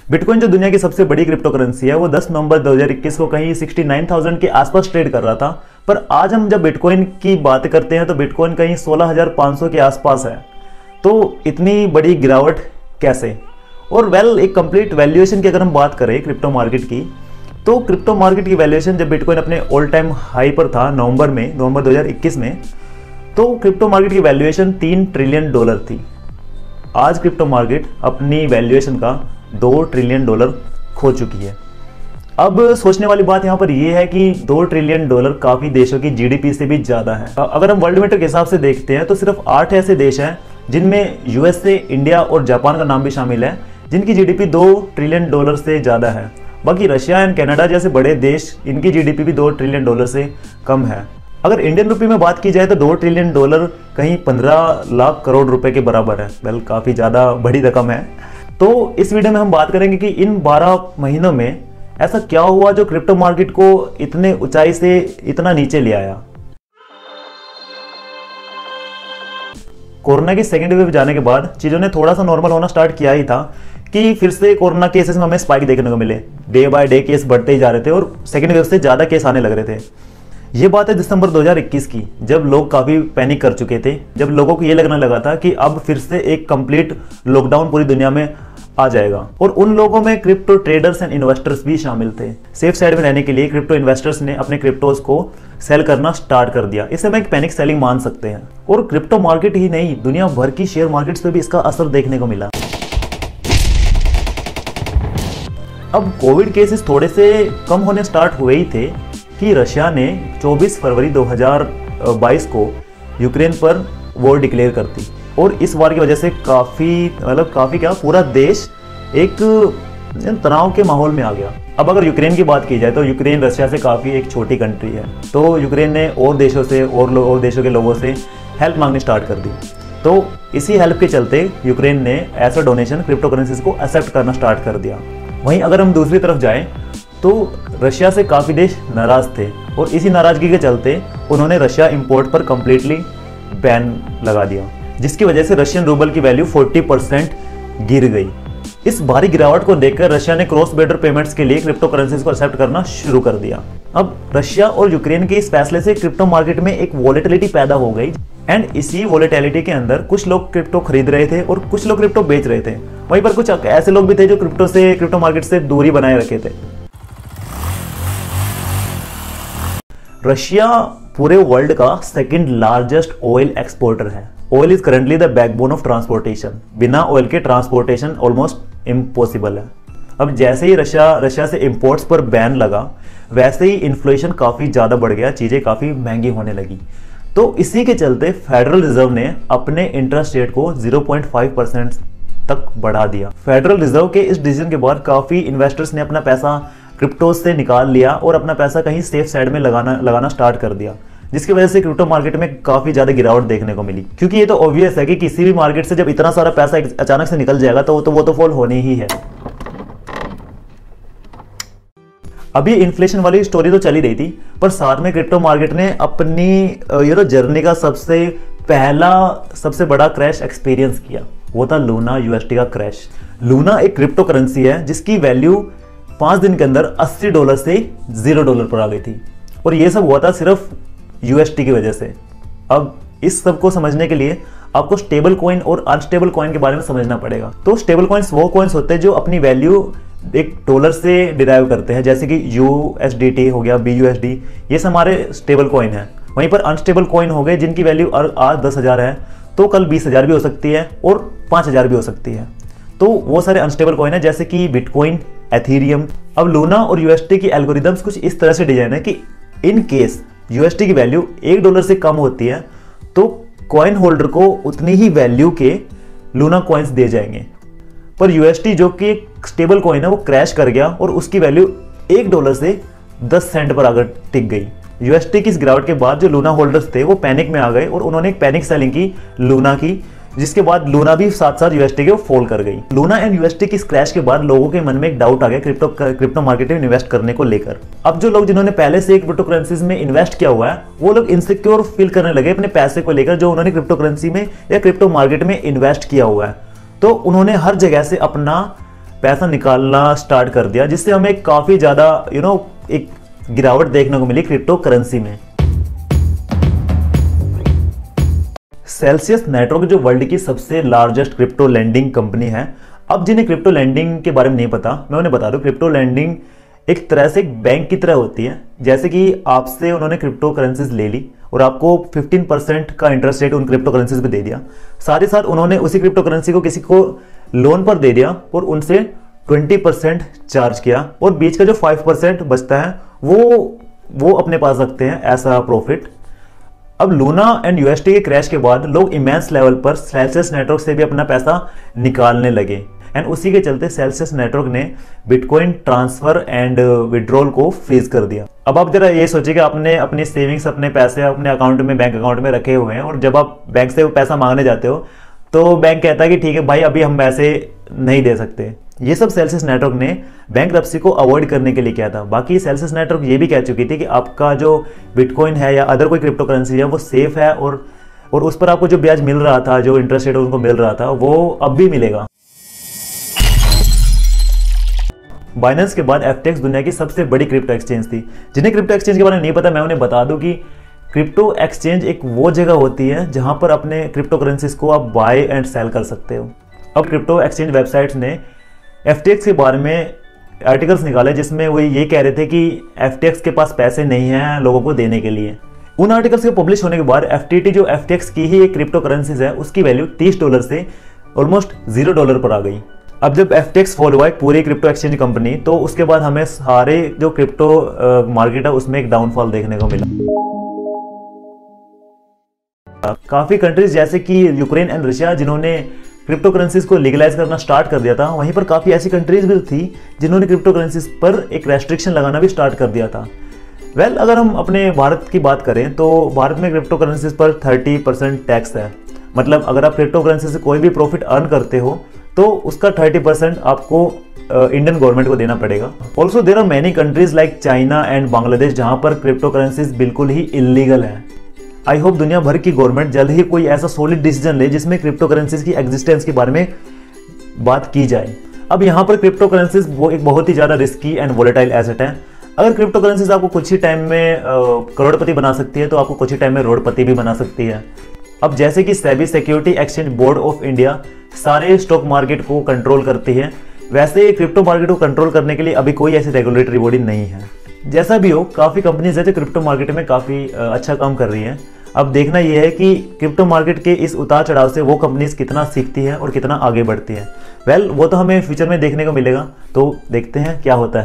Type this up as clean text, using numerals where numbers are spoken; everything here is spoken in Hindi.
बिटकॉइन जो दुनिया की सबसे बड़ी क्रिप्टो करेंसी है, वो 10 नवंबर 2021 को कहीं 69,000 के आसपास ट्रेड कर रहा था। पर आज हम जब बिटकॉइन की बात करते हैं तो बिटकॉइन कहीं 16,500 के आसपास है। तो इतनी बड़ी गिरावट कैसे? और एक कंप्लीट वैल्यूएशन की अगर हम बात करें क्रिप्टो मार्केट की, तो क्रिप्टो मार्केट की वैल्यूएशन जब बिटकॉइन अपने ऑल टाइम हाई पर था नवंबर 2021 में, तो क्रिप्टो मार्केट की वैल्यूएशन $3 ट्रिलियन थी। आज क्रिप्टो मार्केट अपनी वैल्यूएशन का $2 ट्रिलियन खो चुकी है। अब सोचने वाली बात यहाँ पर यह है कि $2 ट्रिलियन काफी देशों की जीडीपी से भी ज्यादा है। अगर हम वर्ल्ड मीटर के हिसाब से देखते हैं तो सिर्फ 8 ऐसे देश हैं जिनमें यूएसए, इंडिया और जापान का नाम भी शामिल है, जिनकी जीडीपी $2 ट्रिलियन से ज्यादा है। बाकी रशिया एंड कनाडा जैसे बड़े देश, इनकी जीडीपी भी $2 ट्रिलियन से कम है। अगर इंडियन रुपये में बात की जाए तो $2 ट्रिलियन कहीं 15 लाख करोड़ रुपए के बराबर है। काफी ज्यादा बड़ी रकम है। तो इस वीडियो में हम बात करेंगे कि इन 12 महीनों में ऐसा क्या हुआ जो क्रिप्टो मार्केट को इतने ऊंचाई से इतना नीचे ले आया। कोरोना की सेकेंड वेव जाने के बाद चीजों ने थोड़ा सा नॉर्मल होना स्टार्ट किया ही था कि फिर से कोरोना केसेस में हमें स्पाइक देखने को मिले। डे बाय डे केस बढ़ते ही जा रहे थे और सेकेंड वेव से ज्यादा केस आने लग रहे थे। ये बात है दिसंबर 2021 की, जब लोग काफी पैनिक कर चुके थे, जब लोगों को ये लगने लगा था कि अब फिर से एक कंप्लीट लॉकडाउन पूरी दुनिया में आ जाएगा। और उन लोगों में क्रिप्टो ट्रेडर्स एंड इन्वेस्टर्स भी शामिल थे। सेफ साइड में रहने के लिए क्रिप्टो इन्वेस्टर्स ने अपने क्रिप्टोज को सेल करना स्टार्ट कर दिया। इसे हम एक पैनिक सेलिंग मान सकते हैं। और क्रिप्टो मार्केट ही नहीं, दुनिया भर की शेयर मार्केट्स पे भी इसका असर देखने को मिला। अब कोविड केसेस थोड़े से कम होने स्टार्ट हुए ही थे कि रशिया ने 24 फरवरी 2022 को यूक्रेन पर वॉर डिक्लेयर कर दी। और इस वार की वजह से काफी क्या पूरा देश एक तनाव के माहौल में आ गया। अब अगर यूक्रेन की बात की जाए तो यूक्रेन रशिया से काफी एक छोटी कंट्री है। तो यूक्रेन ने और देशों से और देशों के लोगों से हेल्प मांगनी स्टार्ट कर दी। तो इसी हेल्प के चलते यूक्रेन ने ऐसा डोनेशन क्रिप्टो करेंसीज को एक्सेप्ट करना स्टार्ट कर दिया। वहीं अगर हम दूसरी तरफ जाएं तो रशिया से काफी देश नाराज थे और इसी नाराजगी के चलते उन्होंने रशिया इंपोर्ट पर कंप्लीटली बैन लगा दिया, जिसकी वजह से रशियन रूबल की वैल्यू 40% गिर गई। इस भारी गिरावट को देखकर रशिया ने क्रॉस बॉर्डर पेमेंट्स के लिए क्रिप्टो करेंसीज को एक्सेप्ट करना शुरू कर दिया। अब रशिया और यूक्रेन के इस फैसले से क्रिप्टो मार्केट में एक वॉलेटिलिटी पैदा हो गई एंड इसी वॉलेटिलिटी के अंदर कुछ लोग क्रिप्टो खरीद रहे थे और कुछ लोग क्रिप्टो बेच रहे थे। वहीं पर कुछ ऐसे लोग भी थे जो क्रिप्टो मार्केट से दूरी बनाए रखे थे। रशिया पूरे वर्ल्ड का सेकंड लार्जेस्ट ऑयल एक्सपोर्टर है। Oil is currently the backbone of transportation. बिना ऑयल के ट्रांसपोर्टेशन ऑलमोस्ट इम्पॉसिबल है। अब जैसे ही रशिया से इंपोर्ट्स पर बैन लगा, वैसे ही इन्फ्लेशन काफी ज्यादा बढ़ गया, चीजें काफी महंगी होने लगी। तो इसी के चलते फेडरल रिजर्व ने अपने इंटरेस्ट रेट को 0.5% तक बढ़ा दिया। फेडरल रिजर्व के इस डिसीजन के बाद काफी इन्वेस्टर्स ने अपना पैसा क्रिप्टो से निकाल लिया और अपना पैसा कहीं सेफ साइड में लगाना स्टार्ट कर दिया, जिसकी वजह से क्रिप्टो मार्केट में काफी ज्यादा गिरावट देखने को मिली। क्योंकि ये तो ऑब्वियस है कि किसी भी मार्केट से जब इतना सारा पैसा अचानक से निकल जाएगा तो वो तो फॉल होनी ही है। अभी इन्फ्लेशन वाली स्टोरी तो चली रही थी, पर साथ में क्रिप्टो मार्केट ने अपनी जर्नी का सबसे बड़ा क्रैश एक्सपीरियंस किया। वो था लूना यूएसडी का क्रैश। लूना एक क्रिप्टो करेंसी है जिसकी वैल्यू 5 दिन के अंदर $80 से $0 पर आ गई थी। और ये सब हुआ था सिर्फ यूएसडी की वजह से। अब इस सब को समझने के लिए आपको स्टेबल कॉइन और अनस्टेबल कॉइन के बारे में समझना पड़ेगा। तो स्टेबल कॉइन्स वो कॉइन्स होते हैं जो अपनी वैल्यू एक डॉलर से डिराइव करते हैं, जैसे कि USDT हो गया, BUSD, ये सब हमारे स्टेबल कॉइन है। वहीं पर अनस्टेबल कॉइन हो गए जिनकी वैल्यू आज 10,000 है तो कल 20,000 भी हो सकती है और 5,000 भी हो सकती है। तो वो सारे अनस्टेबल कॉइन है जैसे कि बिटकॉइन, एथीरियम। अब लूना और यूएसडी की एल्गोरिदम्स कुछ इस तरह से डिजाइन है कि इन केस यूएसडी की वैल्यू $1 से कम होती है तो कॉइन होल्डर को उतनी ही वैल्यू के लूना कॉइन्स दिए जाएंगे। पर यूएसडी जो कि एक स्टेबल कॉइन है वो क्रैश कर गया और उसकी वैल्यू $1 से 10 सेंट पर आकर टिक गई। यूएसडी की इस गिरावट के बाद जो लूना होल्डर्स थे वो पैनिक में आ गए और उन्होंने एक पैनिक सेलिंग की लूना की, जिसके बाद लूना भी साथ साथ यूएसडी के फॉल कर गई। लूना एंड यूएसडी की क्रैश के बाद लोगों के मन में एक डाउट आ गया क्रिप्टो मार्केट में इन्वेस्ट करने को लेकर। अब जो लोग जिन्होंने पहले से क्रिप्टो करेंसीज में इन्वेस्ट किया हुआ है वो लोग इनसिक्योर फील करने लगे अपने पैसे को लेकर जो उन्होंने क्रिप्टो करेंसी में या क्रिप्टो मार्केट में इन्वेस्ट किया हुआ है। तो उन्होंने हर जगह से अपना पैसा निकालना स्टार्ट कर दिया, जिससे हमें काफ़ी ज़्यादा एक गिरावट देखने को मिली क्रिप्टो करेंसी में। सेल्सियस नेटवर्क जो वर्ल्ड की सबसे लार्जेस्ट क्रिप्टो लैंडिंग कंपनी है। अब जिन्हें क्रिप्टो लैंडिंग के बारे में नहीं पता, मैं उन्हें बता दूं, क्रिप्टो लैंडिंग एक तरह से एक बैंक की तरह होती है। जैसे कि आपसे उन्होंने क्रिप्टो करेंसीज ले ली और आपको 15% का इंटरेस्ट रेट उन क्रिप्टो करेंसीज पे दे दिया। साथ ही साथ उन्होंने उसी क्रिप्टो करेंसी को किसी को लोन पर दे दिया और उनसे 20% चार्ज किया, और बीच का जो 5% बचता है वो अपने पास रखते हैं ऐसा प्रॉफिट। अब लूना एंड यूएसटी के क्रैश के बाद लोग इमेंस लेवल पर सेल्सियस नेटवर्क से भी अपना पैसा निकालने लगे, एंड उसी के चलते सेल्सियस नेटवर्क ने बिटकॉइन ट्रांसफर एंड विड्रॉल को फ्रीज कर दिया। अब आप जरा ये सोचिए कि आपने अपनी सेविंग्स, अपने पैसे अपने अकाउंट में, बैंक अकाउंट में रखे हुए हैं, और जब आप बैंक से पैसा मांगने जाते हो तो बैंक कहता है कि ठीक है भाई, अभी हम पैसे नहीं दे सकते। ये सब सेल्सियस नेटवर्क ने बैंकरप्सी को अवॉइड करने के लिए किया था। बाकी सेल्सियस नेटवर्क ये भी कह चुकी थी कि आपका जो बिटकॉइन है या अदर कोई क्रिप्टो करेंसी है वो सेफ है, और उस पर आपको जो ब्याज मिल रहा था, जो इंटरेस्ट रेट उनको मिल रहा था, वो अब भी मिलेगा। बाइनेंस के बाद FTX दुनिया की सबसे बड़ी क्रिप्टो एक्सचेंज थी। जिन्हें क्रिप्टो एक्सचेंज के बारे में नहीं पता, मैं उन्हें बता दूं कि क्रिप्टो एक्सचेंज एक वो जगह होती है जहां पर अपने क्रिप्टो करेंसीज को आप बाय एंड सेल कर सकते हो। अब क्रिप्टो एक्सचेंज वेबसाइट्स ने FTX के बारे में आर्टिकल्स निकाले जिसमें वो ये कह रहे थे कि FTX के पास पैसे नहीं हैं लोगों को देने के लिए। उन आर्टिकल्स के पब्लिश होने के बाद FTT जो FTX की ही एक क्रिप्टो करेंसीज है, उसकी वैल्यू $30 से ऑलमोस्ट $0 पर आ गई। अब जब FTX फॉल हुआ पूरी क्रिप्टो एक्सचेंज कंपनी, तो उसके बाद हमें सारे जो क्रिप्टो मार्केट है उसमें एक डाउनफॉल देखने को मिला। काफी कंट्रीज जैसे कि यूक्रेन एंड रशिया जिन्होंने क्रिप्टो करेंसीज को लीगलाइज करना स्टार्ट कर दिया था, वहीं पर काफी ऐसी कंट्रीज भी थी जिन्होंने क्रिप्टो करेंसीज पर एक रेस्ट्रिक्शन लगाना भी स्टार्ट कर दिया था। अगर हम अपने भारत की बात करें तो भारत में क्रिप्टो करेंसीज पर 30% टैक्स है। मतलब अगर आप क्रिप्टो करेंसी से कोई भी प्रॉफिट अर्न करते हो तो उसका 30% आपको इंडियन गवर्नमेंट को देना पड़ेगा। Also there are many countries like China and Bangladesh जहां पर क्रिप्टो करेंसीज बिल्कुल ही इलीगल है। आई होप दुनिया भर की गवर्नमेंट जल्द ही कोई ऐसा सॉलिड डिसीजन ले जिसमें क्रिप्टो करेंसीज की एग्जिस्टेंस के बारे में बात की जाए। अब यहाँ पर क्रिप्टो करेंसीज वो एक बहुत ही ज़्यादा रिस्की एंड वोलेटाइल एसेट है। अगर क्रिप्टो करेंसीज आपको कुछ ही टाइम में करोड़पति बना सकती है तो आपको कुछ ही टाइम में रोडपति भी बना सकती है। अब जैसे कि SEBI security exchange board of India सारे स्टॉक मार्केट को कंट्रोल करती है, वैसे क्रिप्टो मार्केट को कंट्रोल करने के लिए अभी कोई ऐसी रेगुलेटरी बॉडी नहीं है। जैसा भी हो, काफ़ी कंपनीज है जो क्रिप्टो मार्केट में काफ़ी अच्छा काम कर रही हैं। अब देखना यह है कि क्रिप्टो मार्केट के इस उतार चढ़ाव से वो कंपनीज कितना सीखती है और कितना आगे बढ़ती है। वो तो हमें फ्यूचर में देखने को मिलेगा, तो देखते हैं क्या होता है।